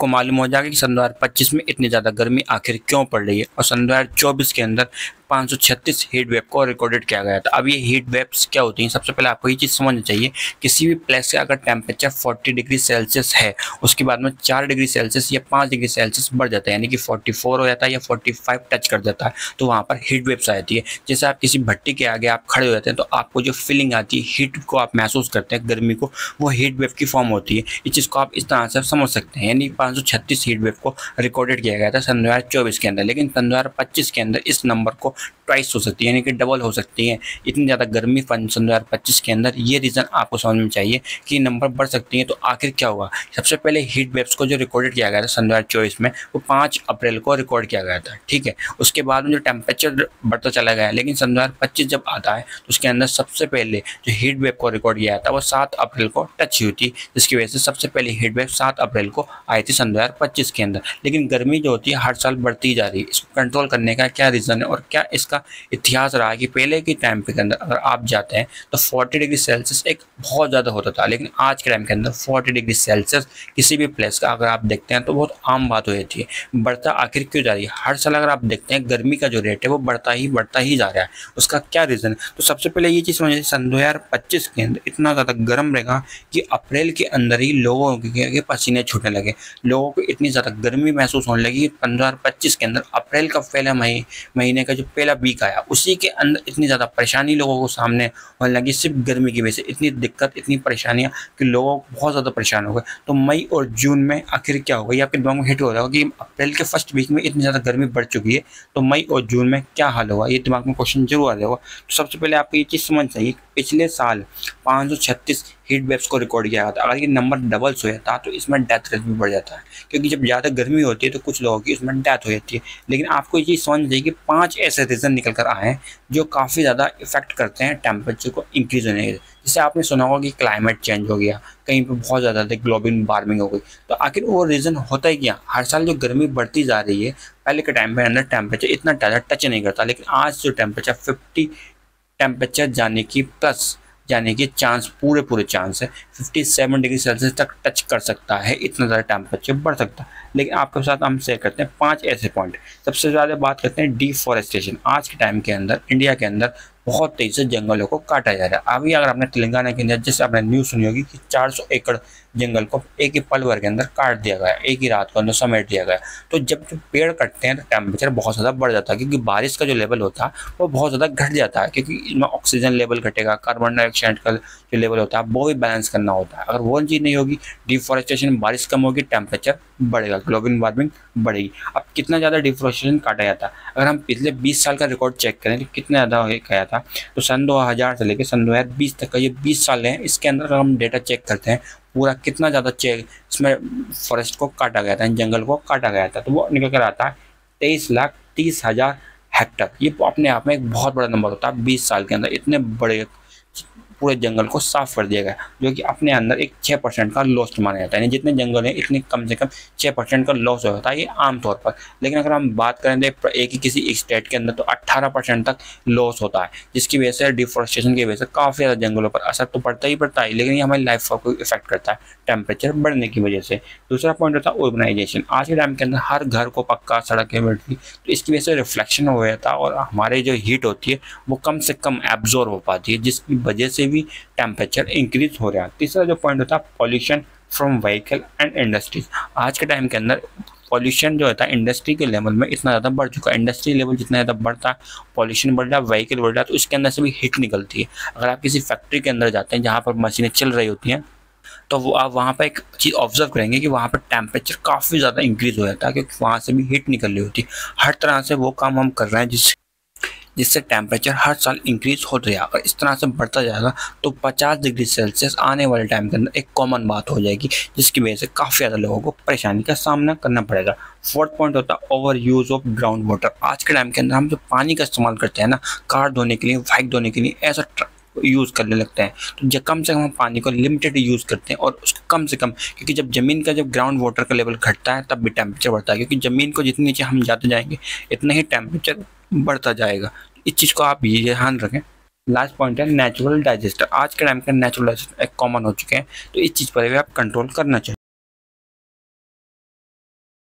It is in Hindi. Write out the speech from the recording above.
आपको मालूम हो जाएगा कि सन 2025 में इतनी ज़्यादा गर्मी आखिर क्यों पड़ रही है और सन 2024 के अंदर 536 हीट वेव को रिकॉर्डेड किया गया था। अब ये हीट वेव्स क्या होती हैं, सबसे पहले आपको ये चीज़ समझनी चाहिए। किसी भी प्लेस का अगर टेम्परेचर 40 डिग्री सेल्सियस है, उसके बाद में 4 डिग्री सेल्सियस या 5 डिग्री सेल्सियस बढ़ जाता है, यानी कि 44 हो जाता है या 45 टच कर जाता है, तो वहाँ पर हीट वेव्स आ जाती है। जैसे आप किसी भट्टी के आगे आप खड़े हो जाते हैं तो आपको जो फीलिंग आती है, हीट को आप महसूस करते हैं, गर्मी को, वो हीट वेव की फॉर्म होती है। इस चीज़ को आप इस तरह से समझ सकते हैं, यानी 536 हीट वेव को रिकॉर्डेड किया गया था सन 2024 के अंदर। लेकिन सन 2025 के अंदर इस नंबर को ट्वाइस हो सकती है, यानी कि डबल हो सकती है। इतनी ज़्यादा गर्मी सन 2025 के अंदर, ये रीज़न आपको समझ में चाहिए कि नंबर बढ़ सकती है। तो आखिर क्या हुआ? सबसे पहले हीट वेव्स को जो रिकॉर्डेड किया गया था सन 2024 में, वो 5 अप्रैल को रिकॉर्ड किया गया था, ठीक है। उसके बाद में जो टेम्परेचर बढ़ता चला गया, लेकिन सन 2025 जब आता है तो उसके अंदर सबसे पहले जो हीट वेव को रिकॉर्ड किया था वो 7 अप्रैल को टच हुई थी, जिसकी वजह से सबसे पहले हीट वेव 7 अप्रैल को आई थी सन 2025 के अंदर। लेकिन गर्मी जो होती है हर साल बढ़ती जा रही है। इसको कंट्रोल करने का क्या रीज़न है और क्या इसका इतिहास रहा है कि पहले के टाइम के अंदर अगर आप जाते हैं तो 40 डिग्री सेल्सियस एक बहुत ज़्यादा होता था, लेकिन आज के टाइम के अंदर 40 डिग्री सेल्सियस किसी भी प्लेस का अगर आप देखते हैं तो बहुत आम बात हो जाती है। बढ़ता आखिर क्यों जा रही है? हर साल अगर आप देखते हैं गर्मी का जो रेट है वो बढ़ता ही जा रहा है। उसका क्या रीज़न है? तो सबसे पहले ये चीज़ समझिए, सन 2025 के अंदर इतना ज़्यादा गर्म रहेगा कि अप्रैल के अंदर ही लोगों के पसीने छूटने लगे, लोगों को इतनी ज़्यादा गर्मी महसूस होने लगी। 2025 के अंदर अप्रैल का पहला महीने का जो पहला वीक आया, उसी के अंदर इतनी ज़्यादा परेशानी लोगों को सामने होने लगी, सिर्फ गर्मी की वजह से। इतनी दिक्कत, इतनी परेशानियाँ कि लोगों को बहुत ज़्यादा परेशान हो गए। तो मई और जून में आखिर क्या होगा, ये आपके दिमाग में हिट हो रहा होगा कि अप्रैल के फर्स्ट वीक में इतनी ज़्यादा गर्मी बढ़ चुकी है, तो मई और जून में क्या हाल होगा, ये दिमाग में क्वेश्चन जरूर आ रहा होगा। तो सबसे पहले आपको ये चीज़ समझ चाहिए, पिछले साल 536 हीट वेव्स को रिकॉर्ड किया गया था। अगर ये नंबर डबल्स हो जाता तो इसमें डेथ रेट भी बढ़ जाता है, क्योंकि जब ज़्यादा गर्मी होती है तो कुछ लोगों की उसमें डेथ हो जाती है। लेकिन आपको ये चीज़ समझ चाहिए कि 5 ऐसे रीज़न निकल कर आए हैं जो काफ़ी ज़्यादा इफेक्ट करते हैं टेम्परेचर को इंक्रीज होने के। जैसे आपने सुना होगा कि क्लाइमेट चेंज हो गया, कहीं पे बहुत ज़्यादा ग्लोबल वार्मिंग हो गई। तो आखिर वो रीज़न होता है क्या? हर साल जो गर्मी बढ़ती जा रही है, पहले के टाइम पे अंदर टेम्परेचर इतना ज़्यादा टच नहीं करता, लेकिन आज जो टेम्परेचर 50 टेम्परेचर जाने की प्लस जाने के चांस पूरे चांस है, 57 डिग्री सेल्सियस तक टच कर सकता है, इतना ज़्यादा टेम्परेचर बढ़ सकता है। लेकिन आपके साथ हम शेयर करते हैं 5 ऐसे पॉइंट। सबसे ज़्यादा बात करते हैं डिफॉरेस्टेशन। आज के टाइम के अंदर इंडिया के अंदर बहुत तेज़ी से जंगलों को काटा जा रहा है। अभी अगर आपने तेलंगाना के अंदर, जैसे आपने न्यूज़ सुनी होगी कि 400 एकड़ जंगल को एक ही पल भर के अंदर काट दिया गया, एक ही रात के अंदर समेट दिया गया। तो जब पेड़ कटते हैं तो टेम्परेचर बहुत ज़्यादा बढ़ जाता है, क्योंकि बारिश का जो लेवल होता है वो बहुत ज़्यादा घट जाता है, क्योंकि इसमें ऑक्सीजन लेवल घटेगा, कार्बन डाइऑक्साइड का जो लेवल होता है वो भी बैलेंस करना होता है। अगर वो चीज़ नहीं होगी, डिफॉरेस्टेशन, बारिश कम होगी, टेम्परेचर बढ़ेगा, ग्लोबल वार्मिंग बढ़ेगी। अब कितना ज़्यादा डिफॉरेस्टेशन काटा जाता है, अगर हम पिछले 20 साल का रिकॉर्ड चेक करें तो कितना ज़्यादा गया था, तो सन 2000 से लेकर सन 2020 तक का ये 20 साल है, इसके अंदर अगर हम डेटा चेक करते हैं पूरा कितना ज़्यादा इसमें फॉरेस्ट को काटा गया था, जंगल को काटा गया था, तो वो निकल कर आता है 23,30,000 हेक्टर। ये अपने आप में एक बहुत बड़ा नंबर होता है। 20 साल के अंदर इतने बड़े पूरे जंगल को साफ कर दिया गया, जो कि अपने अंदर एक 6% का लॉस माना जाता है। यानी जितने जंगल हैं इतने कम से कम 6% का लॉस होता है, ये आमतौर पर। लेकिन अगर हम बात करें तो एक ही किसी एक स्टेट के अंदर तो 18% तक लॉस होता है, जिसकी वजह से डिफॉरेस्टेशन की वजह से काफ़ी ज़्यादा जंगलों पर असर तो पड़ता ही पड़ता है, लेकिन ये हमारी लाइफ को इफेक्ट करता है टेम्परेचर बढ़ने की वजह से। दूसरा पॉइंट होता है urbanization। आज के टाइम के अंदर हर घर को पक्का सड़कें मिलती, तो इसकी वजह से रिफ्लेक्शन हो जाता है और हमारे जो हीट होती है वो कम से कम एब्जॉर्ब हो पाती है, जिसकी वजह से भी टेम्परेचर इंक्रीज हो रहा है। तीसरा जो पॉइंट होता है pollution from vehicle and industries. आज के टाइम के अंदर पॉल्यूशन जो होता है इंडस्ट्री के लेवल में इतना ज़्यादा बढ़ चुका है। इंडस्ट्री लेवल जितना ज़्यादा बढ़ता है, पॉल्यूशन बढ़ रहा है, व्हीकल बढ़ रहा है, तो इसके अंदर से भी हीट निकलती है। अगर आप किसी फैक्ट्री के अंदर जाते हैं जहाँ पर मशीनें चल रही होती हैं, तो वो आप वहाँ पर एक चीज़ ऑब्जर्व करेंगे कि वहाँ पर टेम्परेचर काफ़ी ज़्यादा इंक्रीज़ हो जाता है, क्योंकि वहाँ से भी हीट निकल रही होती है। हर तरह से वो काम हम कर रहे हैं जिससे टेम्परेचर हर साल इंक्रीज हो रहा है। और इस तरह से बढ़ता जाएगा तो 50 डिग्री सेल्सियस आने वाले टाइम के अंदर एक कॉमन बात हो जाएगी, जिसकी वजह से काफ़ी ज़्यादा लोगों को परेशानी का सामना करना पड़ेगा। फोर्थ पॉइंट होता है over use of ground water. आज के टाइम के अंदर हम जो पानी का इस्तेमाल करते हैं ना, कार धोने के लिए, बाइक धोने के लिए, ऐसा यूज़ करने लगते हैं, तो कम से कम हम पानी को लिमिटेड यूज़ करते हैं, और उसको कम से कम, क्योंकि जब ज़मीन का जब ग्राउंड वाटर का लेवल घटता है तब भी टेम्परेचर बढ़ता है, क्योंकि ज़मीन को जितने नीचे हम जाते जाएंगे इतना ही टेम्परेचर बढ़ता जाएगा। इस चीज़ को आप ये ध्यान रखें। लास्ट पॉइंट है नेचुरल डाइजेस्टर। आज के टाइम का नेचुरल डाइजेस्टर एक कॉमन हो चुके हैं, तो इस चीज़ पर भी आप कंट्रोल करना चाहिए।